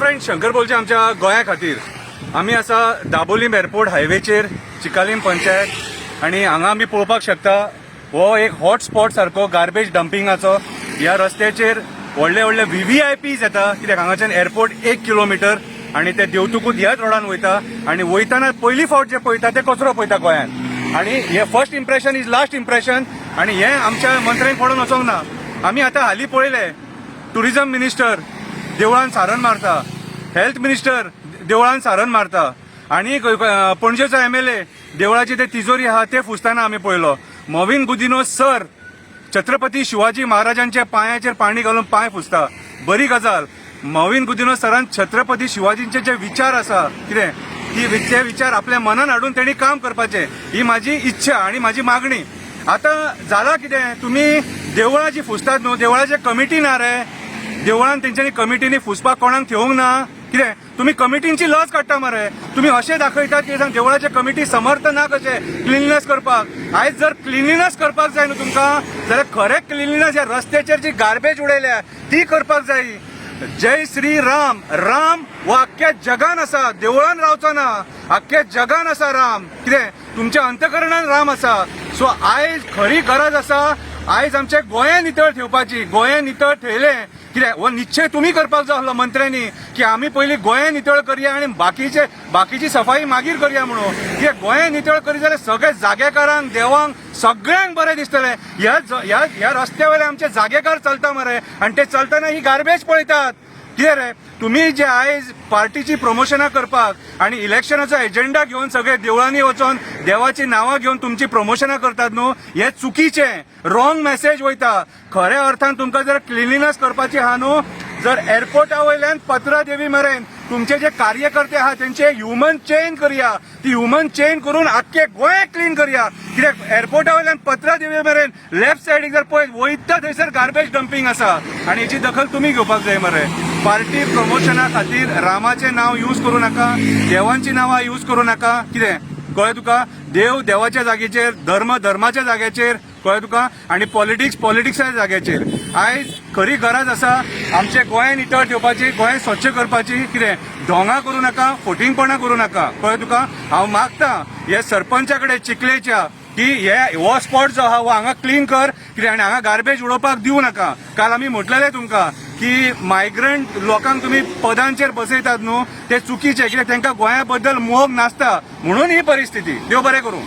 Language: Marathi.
फ्रेंड शंकर बोलचे आमच्या गोंया खातीर आमी आसा दाबोलीम एअरपोर्ट हायवेचेर चिकालीम पंचायत आणि हांगा आमी पळोवपाक शकता हो एक हॉटस्पॉट सारको गार्बेज डंपिंगाचो. ह्या रस्त्याचेर व्हडले व्हडले VVIPs येता कित्याक हांगाच्यान एअरपोर्ट 1 किलोमीटर आणि ते देवतुकूत ह्याच रोडान वयता आणि वयताना पयली फावट जे पळयता ते कचरो पळयता गोंयान आणि हे first impression is last impression आणि हे आमच्या मंत्र्यांक पडून वचोंक ना. आमी आतां हालीं पळयले टुरिझम मिनिस्टर देवळान सारण मारता, हेल्थ मिनिस्टर देवळान सारण मारता आणि पणजेचो MLA देवळाची ते तिजोरी आहा ते फुसताना आमी पळयलो. मोविन गुदिनो सर छत्रपती शिवाजी महाराजांच्या पांयाचेर पाणी घालून पांय फुसता, बरी गजाल. मोविन गुदिनो सरान छत्रपती शिवाजींचे जे विचार आसा कितें ते विचार आपल्या मनान हाडून तेणी काम करपाचे ही माझी इच्छा आणि माझी मागणी. आता जाला कितें तुमी देवळां जी फुसतात न्हू देवळाचे कमिटी ना रे, देवळान तेंच्यांनी कमिटीनी फुसपाक कोणाक ठेवूंक ना कितें तुम्ही कमिटींची लज काडटा मरे. तुम्ही अशें दाखयतात की देवळाचे कमिटी समर्थ ना कशे क्लिनलीनेस करपाक. आयज जर क्लिनलीनेस करपाक जाय न्हू तुमकां जाल्यार खरें क्लिनलीनेस ह्या रस्त्याचेर जी गार्बेज उडयल्या ती करपाक जाय. जय श्री राम. राम हो अख्ख्या जगान आसा, देवळान रावचो ना, अख्ख्या जगान आसा राम. कितें तुमच्या अंतकरणान राम आसा. सो आयज खरी गरज आसा आयज आमचे गोंय नितळ ठेवपाची. गोंय नितळ ठेवलें कित्याक हो निश्चय तुम्ही करपाक जाय आसलो मंत्र्यांनी की आमी पयलीं गोंय नितळ करया आणि बाकीची सफाई मागीर करया म्हणून. कित्याक गोंय नितळ करी जाल्यार सगळे जागेकारांक देवांक सगळ्यांक बरें दिसतलें. ह्या रस्त्या वयले आमचे जागेकार चलता मरे आणि ते चलतना ही गार्बेज पळयतात. कितें रे तुम्ही जे आयज पार्टीची प्रमोशनां करपाक आणि इलेक्शनाचो एजेंडा घेवन सगळे देवळांनी वचोन देवाची नांवां घेवन तुमची प्रमोशनां करतात न्हू हे चुकीचें. रॉंग मेसेज वयता. खऱ्या अर्थान तुमकां जर क्लिनलीनेस करपाची आहा न्हू जर एअरपोर्टा वयल्यान पत्रा देवी मेरेन तुमचे जे कार्यकर्ते आहात त्यांचे ह्युमन चेन करया. ती ह्युमन चेन करून आख्खे गोंय क्लीन करया. कित्याक एअरपोर्टा वयल्यान पत्रा देवी मेरेन लेफ्ट सायडीक जर पळयत वयता थंयसर गार्बेज डंपिंग आसा आणि हेची दखल तुमी घेवपाक जाय मरे. पार्टी प्रमोशना खातीर रामाचें नांव यूज करूं नाका, देवांची नांवां यूज करूं नाका. कितें कळ्ळें तुका. देव देवाच्या जाग्याचेर, धर्म धर्माच्या जाग्याचेर कळ्ळें तुका आणि पॉलिटिक्साच्या जाग्याचेर. आयज खरी गरज आसा आमचे गोंय नितळ ठेवपाची, गोंय स्वच्छ करपाची. कितें ढोंगा करूं नाका, फोटिंगपणां करूं नाका. कळ्ळें तुका. हांव मागतां हे सरपंचा कडेन चिखलेच्या की हो स्पॉट जो आहा हो हांगा क्लीन कर कितें आनी हांगा गार्बेज उडोवपाक दिवं नाका. काल आमी म्हटलेलें तुमकां की मायग्रंट लोकांक तुम्ही पदांचेर बसयतात न्हू ते चुकीचे कित्याक तांकां गोंया बद्दल मोग नासता म्हणून ही परिस्थिती. देव बरें करूं.